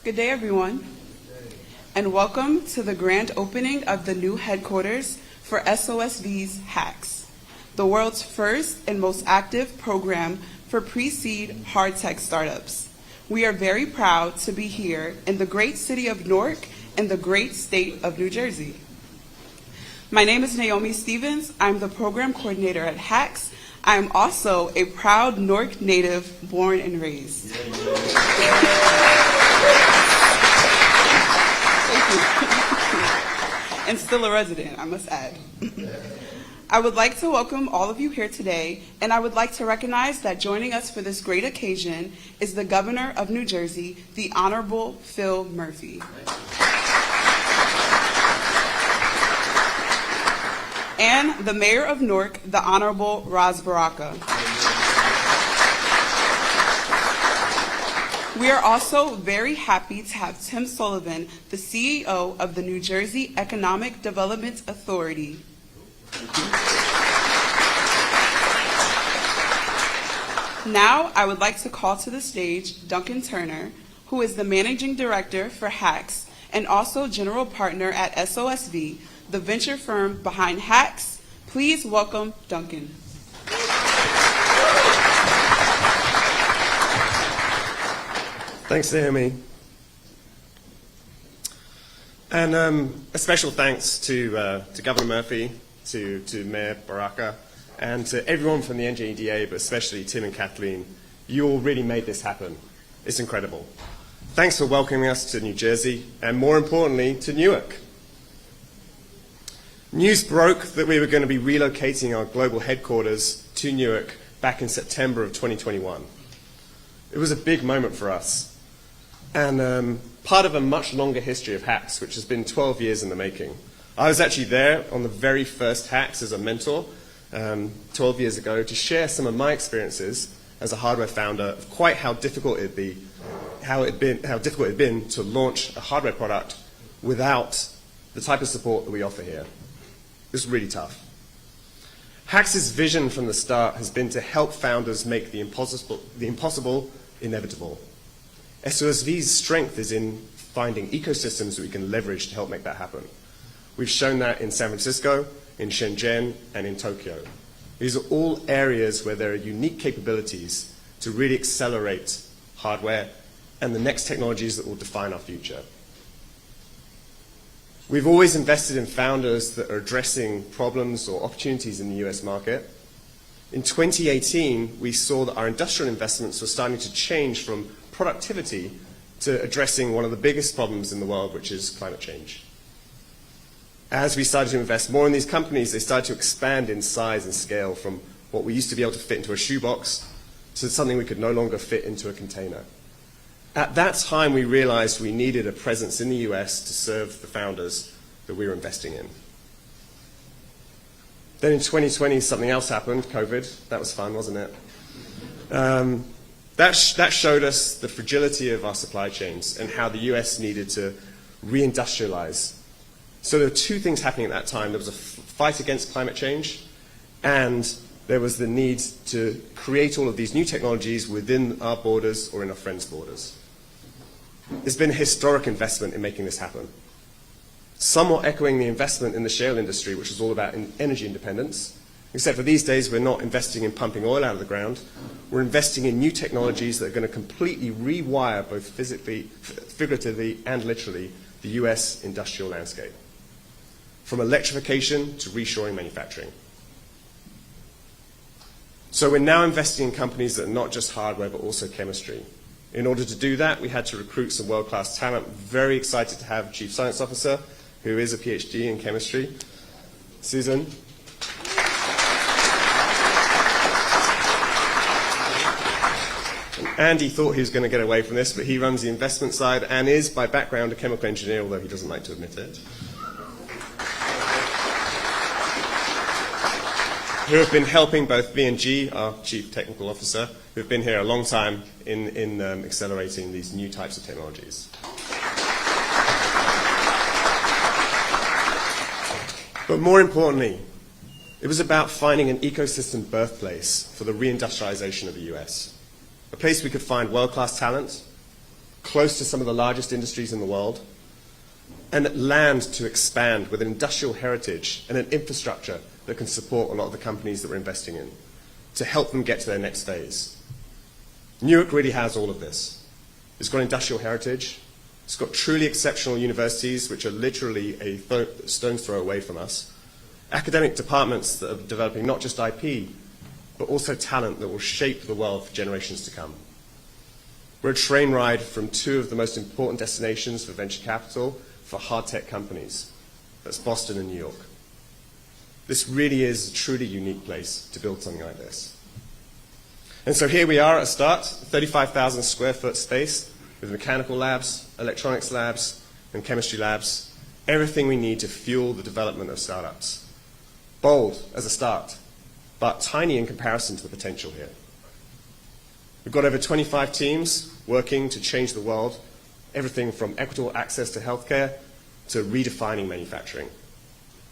Good day, everyone, and welcome to the grand opening of the new headquarters for SOSV's HAX, the world's first and most active program for pre-seed hard tech startups. We are very proud to be here in the great city of Newark and the great state of New Jersey. My name is Naomi Stevens. I'm the program coordinator at HAX. I am also a proud Newark native, born and raised. And still a resident, I must add. I would like to welcome all of you here today, and I would like to recognize that joining us for this great occasion is the Governor of New Jersey, the Honorable Phil Murphy. And the Mayor of Newark, the Honorable Raz Baraka. We are also very happy to have Tim Sullivan, the CEO of the New Jersey Economic Development Authority. Now, I would like to call to the stage Duncan Turner, who is the Managing Director for HAX and also General Partner at SOSV, the venture firm behind HAX. Please welcome Duncan. Thanks, Naomi. And a special thanks to Governor Murphy, to Mayor Baraka, and to everyone from the NJEDA, but especially Tim and Kathleen. You all really made this happen. It's incredible. Thanks for welcoming us to New Jersey, and more importantly, to Newark. News broke that we were going to be relocating our global headquarters to Newark back in September of 2021. It was a big moment for us, and part of a much longer history of HAX, which has been 12 years in the making. I was actually there on the very first HAX as a mentor 12 years ago to share some of my experiences as a hardware founder of quite how difficult it had been to launch a hardware product without the type of support that we offer here. It was really tough. HAX's vision from the start has been to help founders make the impossible inevitable. SOSV's strength is in finding ecosystems that we can leverage to help make that happen. We've shown that in San Francisco, in Shenzhen, and in Tokyo. These are all areas where there are unique capabilities to really accelerate hardware and the next technologies that will define our future. We've always invested in founders that are addressing problems or opportunities in the US market. In 2018, we saw that our industrial investments were starting to change from productivity to addressing one of the biggest problems in the world, which is climate change. As we started to invest more in these companies, they started to expand in size and scale from what we used to be able to fit into a shoebox to something we could no longer fit into a container. At that time, we realized we needed a presence in the US to serve the founders that we were investing in. Then in 2020, something else happened, COVID. That was fun, wasn't it? That showed us the fragility of our supply chains and how the US needed to reindustrialize. So there were two things happening at that time. There was a fight against climate change, and there was the need to create all of these new technologies within our borders or in our friends' borders. There's been a historic investment in making this happen, somewhat echoing the investment in the shale industry, which was all about energy independence, except for these days we're not investing in pumping oil out of the ground. We're investing in new technologies that are going to completely rewire, both physically, figuratively, and literally, the US industrial landscape, from electrification to reshoring manufacturing. So we're now investing in companies that are not just hardware, but also chemistry. In order to do that, we had to recruit some world-class talent. Very excited to have Chief Science Officer, who is a PhD in chemistry, Susan. And Andy thought he was going to get away from this, but he runs the investment side and is, by background, a chemical engineer, although he doesn't like to admit it. Who have been helping both V&G, our Chief Technical Officer, who have been here a long time in accelerating these new types of technologies. But more importantly, It was about finding an ecosystem birthplace for the reindustrialization of the US, a place we could find world-class talent, close to some of the largest industries in the world, and land to expand with an industrial heritage and an infrastructure that can support a lot of the companies that we're investing in to help them get to their next phase. Newark really has all of this. It's got industrial heritage. It's got truly exceptional universities, which are literally a stone's throw away from us. Academic departments that are developing not just IP, but also talent that will shape the world for generations to come. We're a train ride from two of the most important destinations for venture capital for hard tech companies. That's Boston and New York. This really is a truly unique place to build something like this. And so here we are at start, 35,000 square foot space with mechanical labs, electronics labs, and chemistry labs, everything we need to fuel the development of startups. Bold as a start, but tiny in comparison to the potential here. We've got over 25 teams working to change the world, everything from equitable access to healthcare to redefining manufacturing.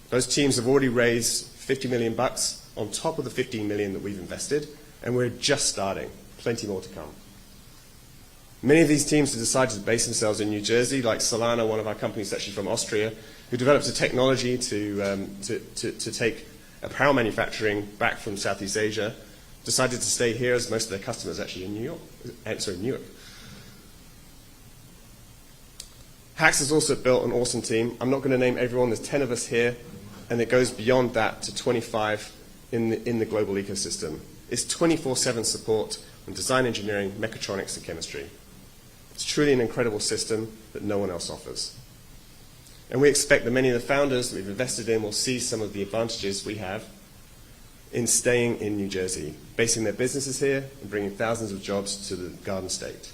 Those teams have already raised $50 million on top of the $15 million that we've invested, and we're just starting. Plenty more to come. Many of these teams have decided to base themselves in New Jersey, like Solana, one of our companies actually from Austria, who developed a technology to take apparel manufacturing back from Southeast Asia, decided to stay here as most of their customers actually in Newark. HAX has also built an awesome team. I'm not going to name everyone. There's 10 of us here, and it goes beyond that to 25 in the global ecosystem. It's 24/7 support on design engineering, mechatronics, and chemistry. It's truly an incredible system that no one else offers. And we expect that many of the founders that we've invested in will see some of the advantages we have in staying in New Jersey, basing their businesses here and bringing thousands of jobs to the Garden State.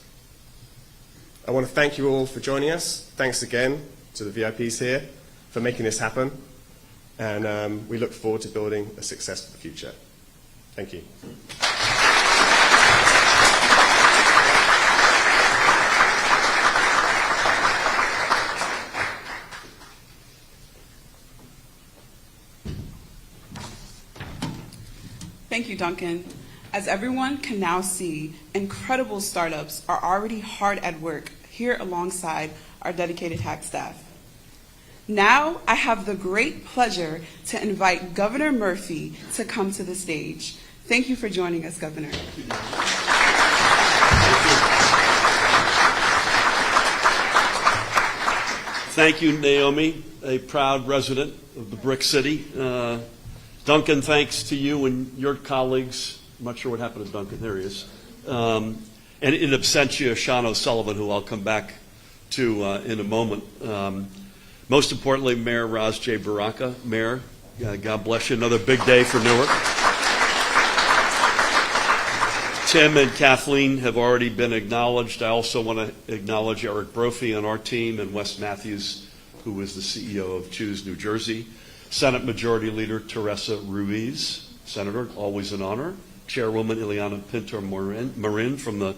I want to thank you all for joining us. Thanks again to the VIPs here for making this happen. And we look forward to building a successful future. Thank you. Thank you, Duncan. As everyone can now see, incredible startups are already hard at work here alongside our dedicated HAX staff. Now, I have the great pleasure to invite Governor Murphy to come to the stage. Thank you for joining us, Governor. Thank you, Naomi, a proud resident of the Brick City. Duncan, thanks to you and your colleagues. I'm not sure what happened to Duncan. There he is. And in absentia, Sean O'Sullivan, who I'll come back to in a moment. Most importantly, Mayor Raz J. Baraka. Mayor, God bless you. Another big day for Newark. Tim and Kathleen have already been acknowledged. I also want to acknowledge Eric Brophy on our team and Wes Matthews, who is the CEO of Choose New Jersey. Senate Majority Leader Teresa Ruiz, Senator, always an honor. Chairwoman Ileana Pinto-Marin from the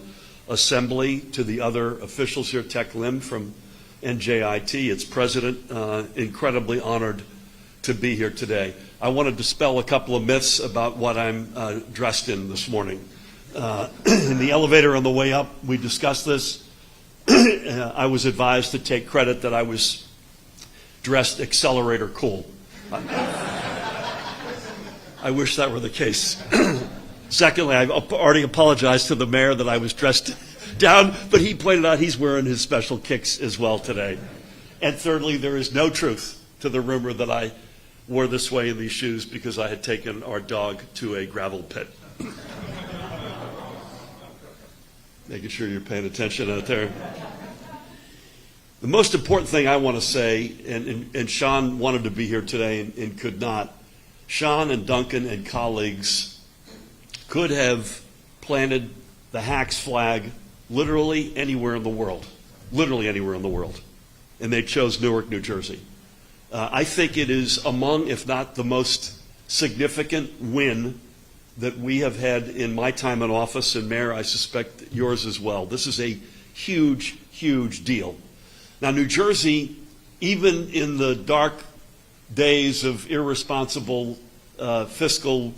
Assembly, to the other officials here, Tech Lim from NJIT, its president, incredibly honored to be here today. I want to dispel a couple of myths about what I'm dressed in this morning. In the elevator on the way up, we discussed this. I was advised to take credit that I was dressed accelerator cool. I wish that were the case. Secondly, I've already apologized to the mayor that I was dressed down, but he pointed out he's wearing his special kicks as well today. And thirdly, there is no truth to the rumor that I wore this way in these shoes because I had taken our dog to a gravel pit. Making sure you're paying attention out there. The most important thing I want to say, and Sean wanted to be here today and could not, Sean and Duncan and colleagues could have planted the HAX flag literally anywhere in the world, and they chose Newark, New Jersey. I think it is among, if not the most significant win that we have had in my time in office, and Mayor, I suspect yours as well. This is a huge, huge deal. Now, New Jersey, even in the dark days of irresponsible fiscal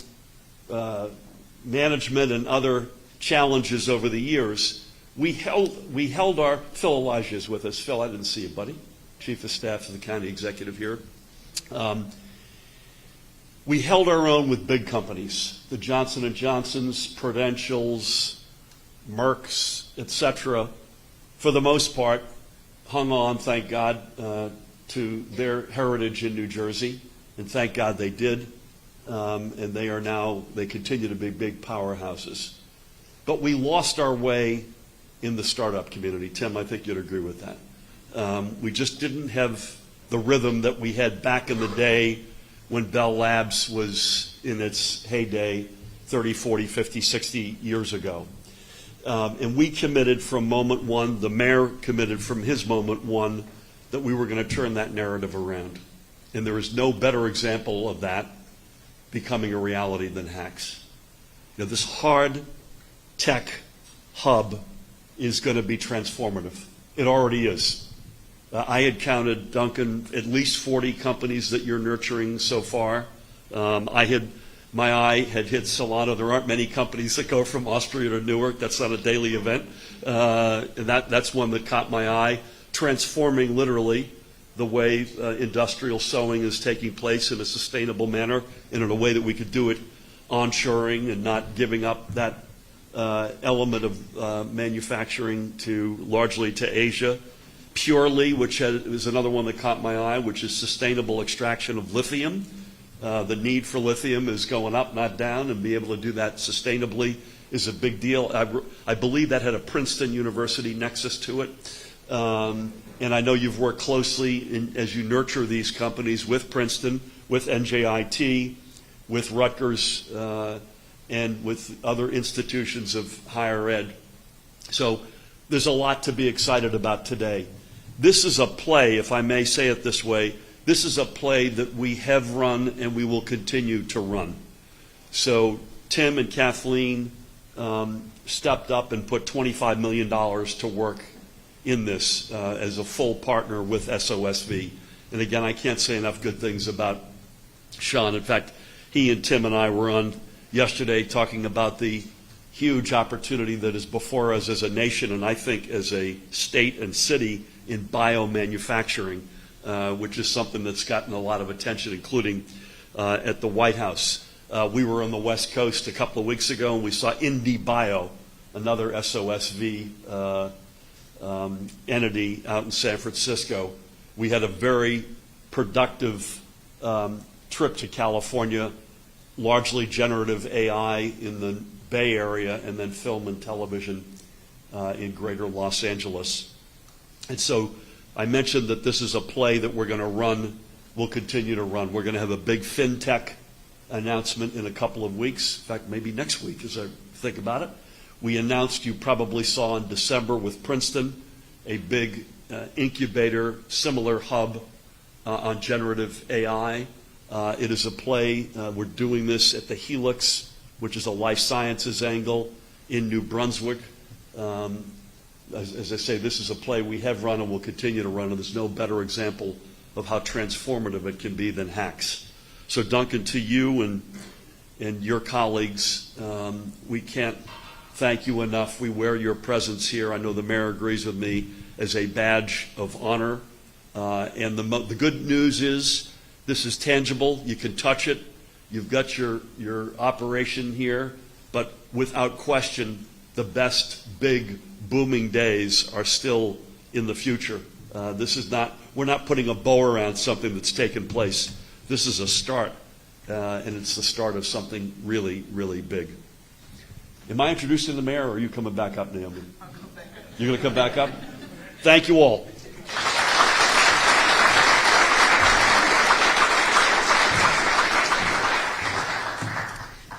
management and other challenges over the years, we held our, Phil Elijah is with us. Phil, I didn't see you, buddy. Chief of Staff of the county executive here. We held our own with big companies, the Johnson & Johnsons, Prudentials, Mercks, etc. For the most part, hung on, thank God, to their heritage in New Jersey, and thank God they did. And they continue to be big powerhouses. But we lost our way in the startup community. Tim, I think you'd agree with that. We just didn't have the rhythm that we had back in the day when Bell Labs was in its heyday 30, 40, 50, 60 years ago. And we committed from moment one, the mayor committed from his moment one, that we were going to turn that narrative around. And there is no better example of that becoming a reality than HAX. You know, this hard tech hub is going to be transformative. It already is. I had counted, Duncan, at least 40 companies that you're nurturing so far. My eye had hit Solana. There aren't many companies that go from Austria to Newark. That's not a daily event. And that's one that caught my eye, transforming literally the way industrial sewing is taking place in a sustainable manner and in a way that we could do it onshoring and not giving up that element of manufacturing largely to Asia. Purely, which is another one that caught my eye, which is sustainable extraction of lithium. The need for lithium is going up, not down, and be able to do that sustainably is a big deal. I believe that had a Princeton University nexus to it. And I know you've worked closely as you nurture these companies with Princeton, with NJIT, with Rutgers, and with other institutions of higher ed. So there's a lot to be excited about today. This is a play, if I may say it this way, this is a play that we have run and we will continue to run. So Tim and Kathleen stepped up and put $25 million to work in this as a full partner with SOSV. And again, I can't say enough good things about Sean. In fact, he and Tim and I were on yesterday talking about the huge opportunity that is before us as a nation, and I think as a state and city in biomanufacturing, which is something that's gotten a lot of attention, including at the White House. We were on the West Coast a couple of weeks ago, and we saw IndieBio, another SOSV entity out in San Francisco. We had a very productive trip to California, largely generative AI in the Bay Area, and then film and television in greater Los Angeles. And so I mentioned that this is a play that we're going to run, we'll continue to run. We're going to have a big FinTech announcement in a couple of weeks. In fact, maybe next week as I think about it. We announced, you probably saw in December with Princeton, a big incubator, similar hub on generative AI. It is a play, we're doing this at the Helix, which is a life sciences angle in New Brunswick. As I say, this is a play we have run and will continue to run, and there's no better example of how transformative it can be than HAX. So Duncan, to you and your colleagues, we can't thank you enough. We wear your presence here, I know the mayor agrees with me, as a badge of honor. And the good news is this is tangible. You can touch it. You've got your operation here, but without question, the best big booming days are still in the future. We're not putting a bow around something that's taken place. This is a start, and it's the start of something really, really big. Am I introducing the mayor, or are you coming back up, Naomi? I'll come back up. You're going to come back up? Thank you all.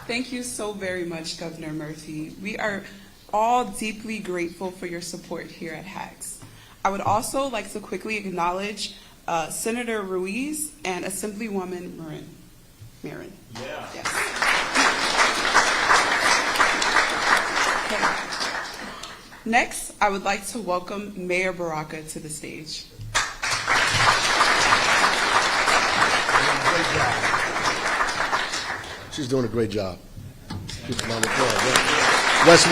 Thank you so very much, Governor Murphy. We are all deeply grateful for your support here at HAX. I would also like to quickly acknowledge Senator Ruiz and Assemblywoman Marin. Yeah. Yes. Okay. Next, I would like to welcome Mayor Baraka to the stage. She's doing a great job. Give a round of applause.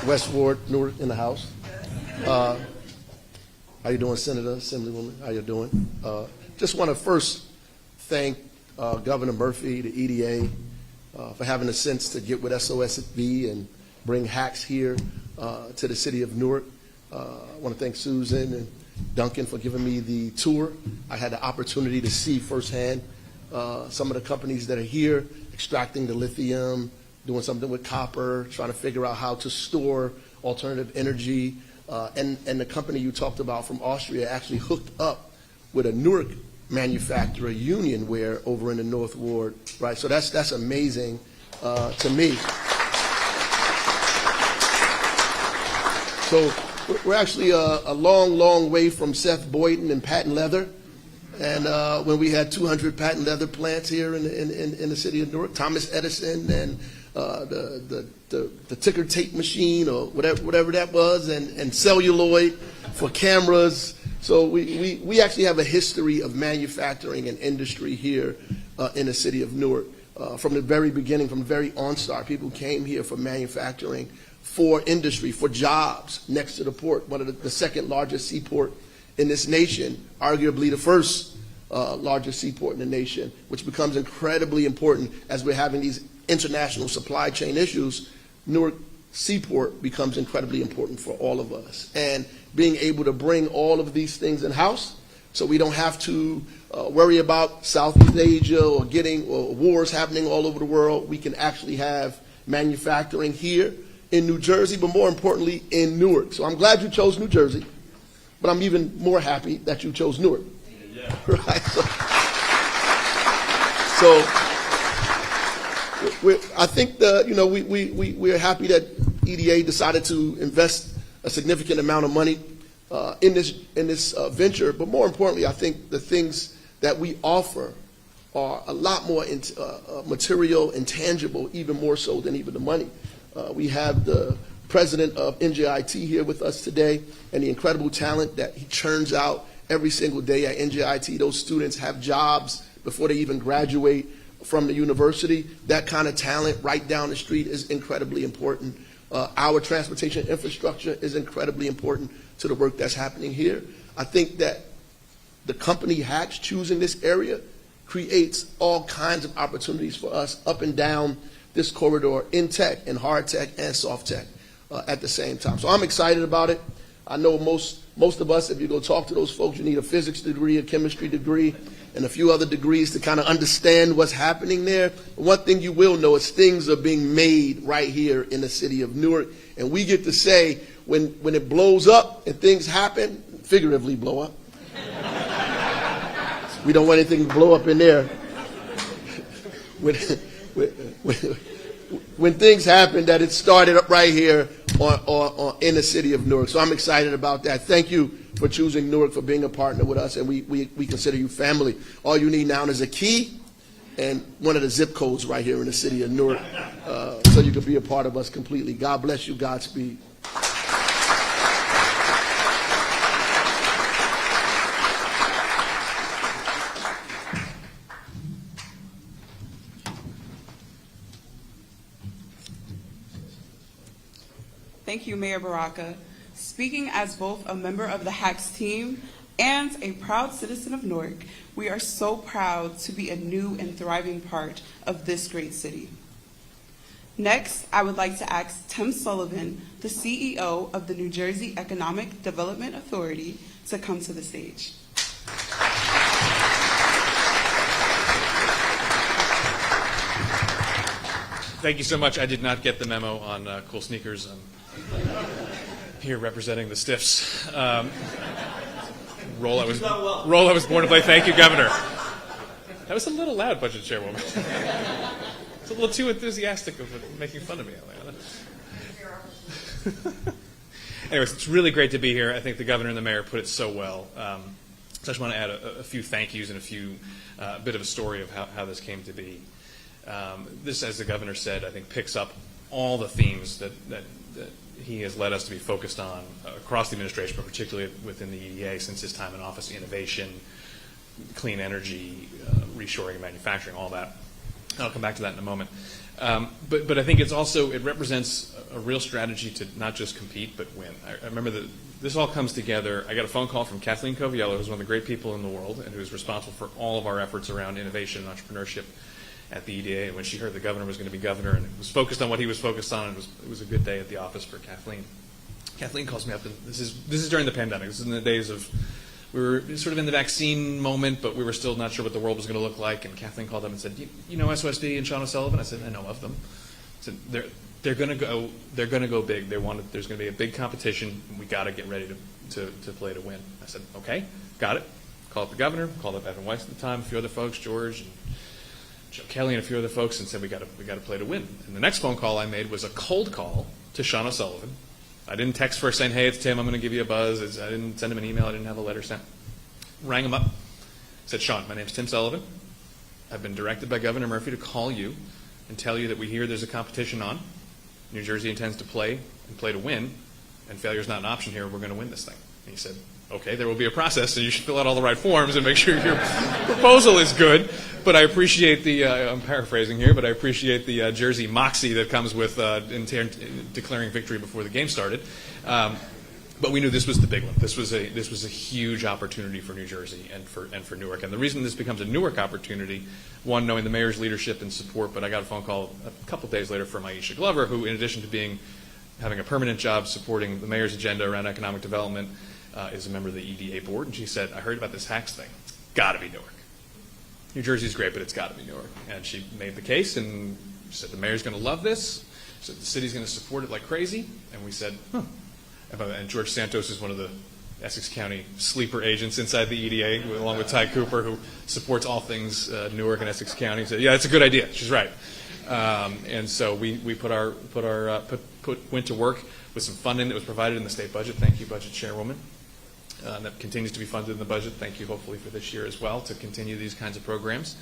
West Ward, Newark in the house. How you doing, Senator, Assemblywoman? How you doing? Just want to first thank Governor Murphy, the EDA, for having the sense to get with SOSV and bring HAX here to the city of Newark. I want to thank Susan and Duncan for giving me the tour. I had the opportunity to see firsthand some of the companies that are here, extracting the lithium, doing something with copper, trying to figure out how to store alternative energy. And the company you talked about from Austria actually hooked up with a Newark manufacturer, Unionware, over in the North Ward, right? So that's amazing to me. So we're actually a long way from Seth Boyden and patent leather. And when we had 200 patent leather plants here in the city of Newark, Thomas Edison and the ticker tape machine or whatever that was, and celluloid for cameras. So we actually have a history of manufacturing and industry here in the city of Newark. From the very beginning, from the very onstart, people came here for manufacturing, for industry, for jobs next to the port, one of the second largest seaport in this nation, arguably the first largest seaport in the nation, which becomes incredibly important as we're having these international supply chain issues. Newark Seaport becomes incredibly important for all of us. And being able to bring all of these things in-house so we don't have to worry about Southeast Asia or wars happening all over the world. We can actually have manufacturing here in New Jersey, but more importantly, in Newark. So I'm glad you chose New Jersey, but I'm even more happy that you chose Newark. Yeah. Right? So I think we're happy that EDA decided to invest a significant amount of money in this venture. But more importantly, I think the things that we offer are a lot more material and tangible, even more so than even the money. We have the president of NJIT here with us today, and the incredible talent that he churns out every single day at NJIT. Those students have jobs before they even graduate from the university. That kind of talent right down the street is incredibly important. Our transportation infrastructure is incredibly important to the work that's happening here. I think that the company HAX choosing this area creates all kinds of opportunities for us up and down this corridor in tech and hard tech and soft tech at the same time. So I'm excited about it. I know most of us, if you go talk to those folks, you need a physics degree, a chemistry degree, and a few other degrees to kind of understand what's happening there. But one thing you will know is things are being made right here in the city of Newark, and we get to say when it blows up and things happen, figuratively blow up. We don't want anything to blow up in there. When things happen, that it started up right here in the city of Newark. So I'm excited about that. Thank you for choosing Newark, for being a partner with us, and we consider you family. All you need now is a key and one of the zip codes right here in the city of Newark, so you can be a part of us completely. God bless you. Godspeed. Thank you, Mayor Baraka. Speaking as both a member of the HAX team and a proud citizen of Newark, we are so proud to be a new and thriving part of this great city. Next, I would like to ask Tim Sullivan, the CEO of the New Jersey Economic Development Authority, to come to the stage. Thank you so much. I did not get the memo on cool sneakers. I'm here representing the Stiffs. Role I was born to play. Thank you, Governor. That was a little loud, Budget Chairwoman. It's a little too enthusiastic of making fun of me. Anyways, it's really great to be here. I think the Governor and the Mayor put it so well. So I just want to add a few thank yous and a bit of a story of how this came to be. This, as the Governor said, I think picks up all the themes that he has led us to be focused on across the administration, but particularly within the EDA since his time in office: innovation, clean energy, reshoring and manufacturing, all that. I'll come back to that in a moment. But I think it represents a real strategy to not just compete, but win. I remember that this all comes together. I got a phone call from Kathleen Coviello, who's one of the great people in the world and who's responsible for all of our efforts around innovation and entrepreneurship at the EDA. And when she heard the governor was going to be governor and was focused on what he was focused on, it was a good day at the office for Kathleen. Kathleen calls me up, and this is during the pandemic. This is in the days of, we were sort of in the vaccine moment, but we were still not sure what the world was going to look like. And Kathleen called up and said, "You know SOSV and Sean O'Sullivan?" I said, "I know of them." I said, "They're going to go big. There's going to be a big competition. And we got to get ready to play to win." I said, "Okay, got it." Called up the governor, called up Evan Weiss at the time, a few other folks, George and Joe Kelly and a few other folks, and said we got to play to win. And the next phone call I made was a cold call to Sean O'Sullivan. I didn't text first saying, "Hey, it's Tim, I'm going to give you a buzz." I didn't send him an email. I didn't have a letter sent. Rang him up. Said, "Sean, my name's Tim Sullivan. I've been directed by Governor Murphy to call you and tell you that we hear there's a competition on. New Jersey intends to play and play to win, and failure is not an option here. We're going to win this thing." And he said, "Okay, there will be a process, so you should fill out all the right forms and make sure your proposal is good. But I appreciate I'm paraphrasing here, but I appreciate the Jersey moxie that comes with declaring victory before the game started." But we knew this was the big one. This was a huge opportunity for New Jersey and for Newark. And the reason this becomes a Newark opportunity, one, knowing the mayor's leadership and support, but I got a phone call a couple days later from Aisha Glover, who, in addition to having a permanent job supporting the mayor's agenda around economic development, is a member of the EDA board. And she said, "I heard about this HAX thing. It's got to be Newark. New Jersey's great, but it's got to be Newark." And she made the case and said, "The mayor's going to love this." She said, "The city's going to support it like crazy." And we said, "Huh." And George Santos is one of the Essex County sleeper agents inside the EDA, along with Ty Cooper, who supports all things Newark and Essex County. He said, "Yeah, it's a good idea. She's right." And so we went to work with some funding that was provided in the state budget. Thank you, Budget Chairwoman. That continues to be funded in the budget. Thank you, hopefully, for this year as well, to continue these kinds of programs.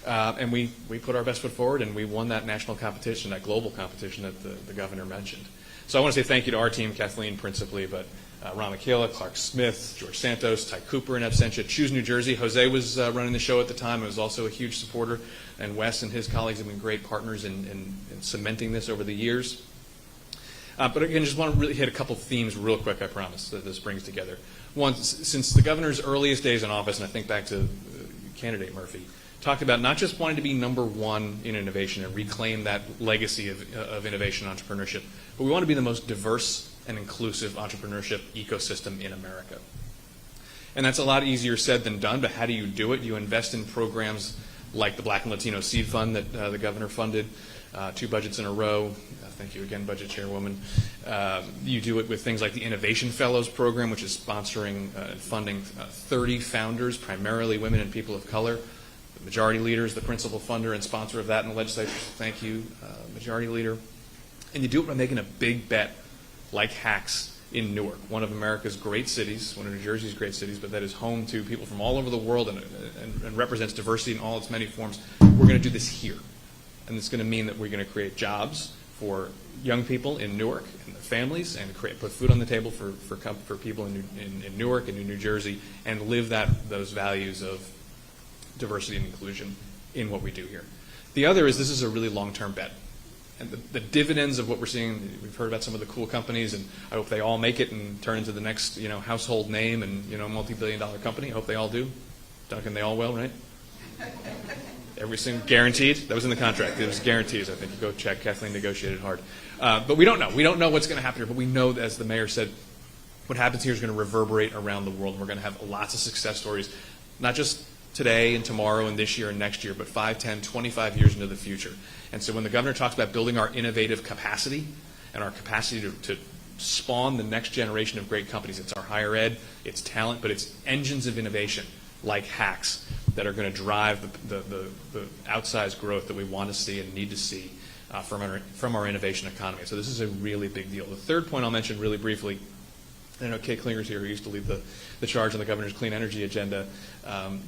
And we put our best foot forward, and we won that national competition, that global competition that the governor mentioned. So I want to say thank you to our team, Kathleen principally, but Ron Michaela, Clark Smith, George Santos, Ty Cooper in absentia, Choose New Jersey. Jose was running the show at the time and was also a huge supporter, and Wes and his colleagues have been great partners in cementing this over the years. But again, just want to really hit a couple themes real quick, I promise, that this brings together. One, since the governor's earliest days in office, and I think back to candidate Murphy, talked about not just wanting to be number one in innovation and reclaim that legacy of innovation and entrepreneurship, but we want to be the most diverse and inclusive entrepreneurship ecosystem in America. And that's a lot easier said than done, but how do you do it? You invest in programs like the Black and Latino Seed Fund that the governor funded 2 budgets in a row. Thank you again, Budget Chairwoman. You do it with things like the Innovation Fellows Program, which is sponsoring and funding 30 founders, primarily women and people of color. The Majority Leader is the principal funder and sponsor of that in the legislature. Thank you, Majority Leader. And you do it by making a big bet like HAX in Newark, one of America's great cities, one of New Jersey's great cities, but that is home to people from all over the world and represents diversity in all its many forms. We're going to do this here. And it's going to mean that we're going to create jobs for young people in Newark and their families, and put food on the table for people in Newark and in New Jersey, and live those values of diversity and inclusion in what we do here. The other is this is a really long-term bet. And the dividends of what we're seeing, we've heard about some of the cool companies, and I hope they all make it and turn into the next household name and multi-billion-dollar company. I hope they all do. Duncan, they all will, right? Every single guaranteed. That was in the contract. It was guarantees. I think you go check. Kathleen negotiated hard, but we don't know. We don't know what's going to happen here. But we know, as the mayor said, what happens here is going to reverberate around the world. And we're going to have lots of success stories, not just today and tomorrow and this year and next year, but 5, 10, 25 years into the future. And so when the governor talks about building our innovative capacity and our capacity to spawn the next generation of great companies, it's our higher ed, it's talent, but it's engines of innovation like HAX that are going to drive the outsized growth that we want to see and need to see from our innovation economy. So this is a really big deal. The third point I'll mention really briefly, I know Kay Klinger's here, who used to lead the charge on the governor's clean energy agenda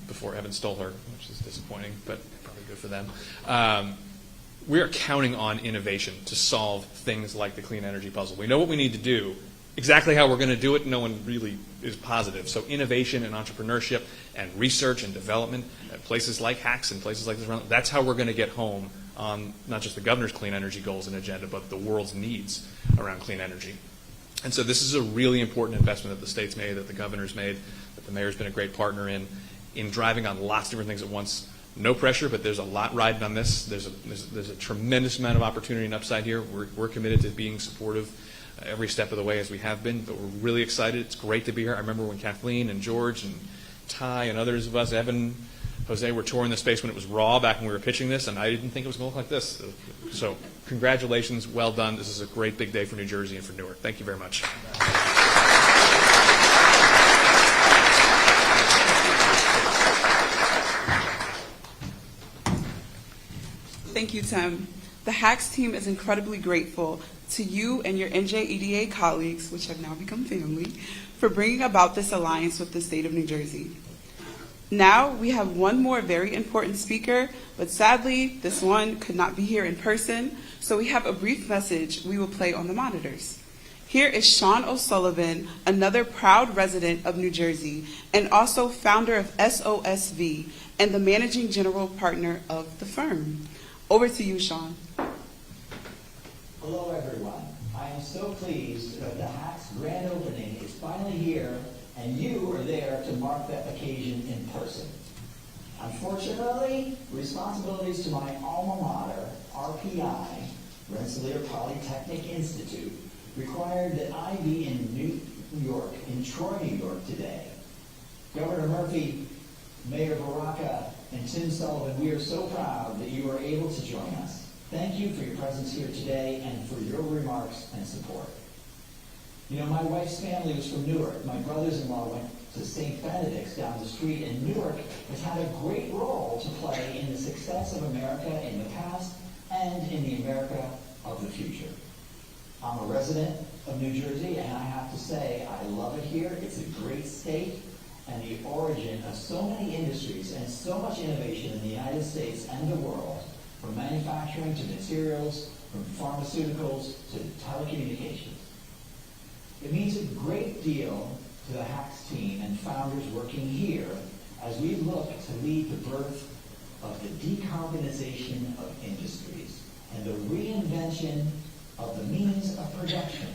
before Evan stole her, which is disappointing, but probably good for them. We are counting on innovation to solve things like the clean energy puzzle. We know what we need to do. exactly how we're going to do it, no one really is positive. So innovation and entrepreneurship and research and development at places like HAX and places like this around, that's how we're going to get home on not just the governor's clean energy goals and agenda, but the world's needs around clean energy. And so this is a really important investment that the state's made, that the governor's made, that the mayor's been a great partner in driving on lots of different things at once. No pressure, but there's a lot riding on this. There's a tremendous amount of opportunity and upside here. We're committed to being supportive every step of the way as we have been, but we're really excited. It's great to be here. I remember when Kathleen and George and Ty and others of us, Evan, Jose, were touring the space when it was raw back when we were pitching this, and I didn't think it was going to look like this. So congratulations, well done. This is a great big day for New Jersey and for Newark. Thank you very much. Thank you, Tim. The HAX team is incredibly grateful to you and your NJEDA colleagues, which have now become family, for bringing about this alliance with the state of New Jersey. Now we have one more very important speaker, but sadly this one could not be here in person, so we have a brief message we will play on the monitors. Here is Sean O'Sullivan, another proud resident of New Jersey and also founder of SOSV and the managing general partner of the firm. Over to you, Sean. Hello, everyone. I am so pleased that the HAX grand opening is finally here, and you are there to mark that occasion in person. Unfortunately, responsibilities to my alma mater, RPI, Rensselaer Polytechnic Institute, required that I be in New York, in Troy, New York today. Governor Murphy, Mayor Baraka, and Tim Sullivan, we are so proud that you were able to join us. Thank you for your presence here today and for your remarks and support. You know, my wife's family was from Newark. My brothers-in-law went to St. Benedict's down the street, and Newark has had a great role to play in the success of America in the past and in the America of the future. I'm a resident of New Jersey, and I have to say, I love it here. It's a great state, and the origin of so many industries and so much innovation in the United States and the world, from manufacturing to materials, from pharmaceuticals to telecommunications. It means a great deal to the HAX team and founders working here as we look to lead the birth of the decarbonization of industries and the reinvention of the means of production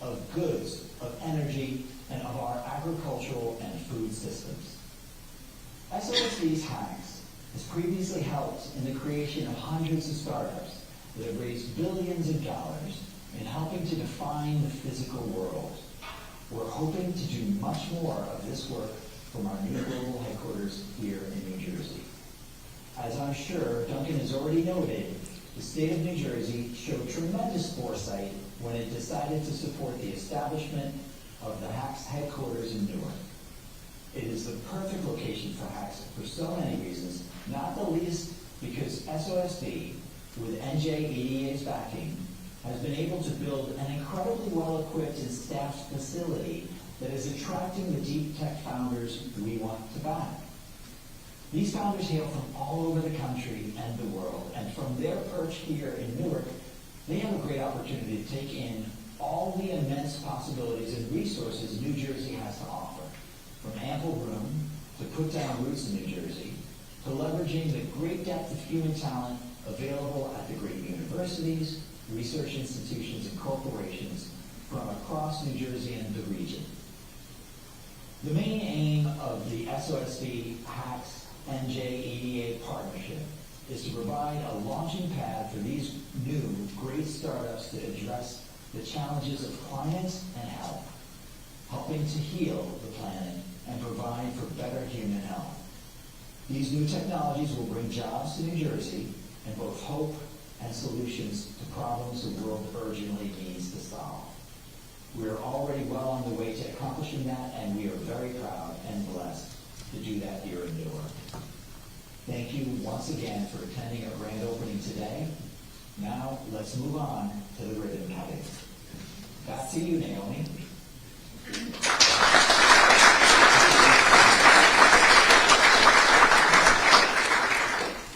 of goods, of energy, and of our agricultural and food systems. SOSV's HAX has previously helped in the creation of hundreds of startups that have raised billions of dollars in helping to define the physical world. We're hoping to do much more of this work from our new global headquarters here in New Jersey. As I'm sure Duncan has already noted, the state of New Jersey showed tremendous foresight when it decided to support the establishment of the HAX headquarters in Newark. It is the perfect location for HAX for so many reasons, not the least because SOSV, with NJEDA's backing, has been able to build an incredibly well-equipped and staffed facility that is attracting the deep tech founders we want to back. These founders hail from all over the country and the world, and from their perch here in Newark, they have a great opportunity to take in all the immense possibilities and resources New Jersey has to offer, from ample room to put down roots in New Jersey, to leveraging the great depth of human talent available at the great universities, research institutions, and corporations from across New Jersey and the region. The main aim of the SOSV HAX NJEDA partnership is to provide a launching pad for these new great startups to address the challenges of climate and health, helping to heal the planet and provide for better human health. These new technologies will bring jobs to New Jersey and both hope and solutions to problems the world urgently needs to solve. We are already well on the way to accomplishing that, and we are very proud and blessed to do that here in Newark. Thank you once again for attending our grand opening today. Now, let's move on to the ribbon cutting. Back to you, Naomi.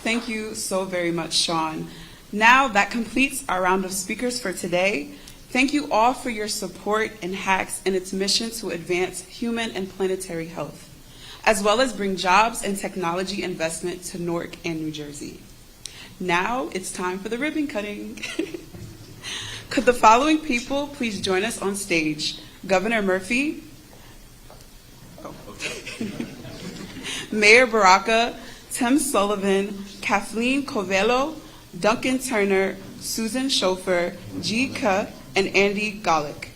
Thank you so very much, Sean. Now that completes our round of speakers for today. Thank you all for your support in HAX and its mission to advance human and planetary health, as well as bring jobs and technology investment to Newark and New Jersey. Now it's time for the ribbon cutting. Could the following people please join us on stage? Governor Murphy, Mayor Baraka, Tim Sullivan, Kathleen Covello, Duncan Turner, Susan Schofer, G. Kuh, and Andy Golick.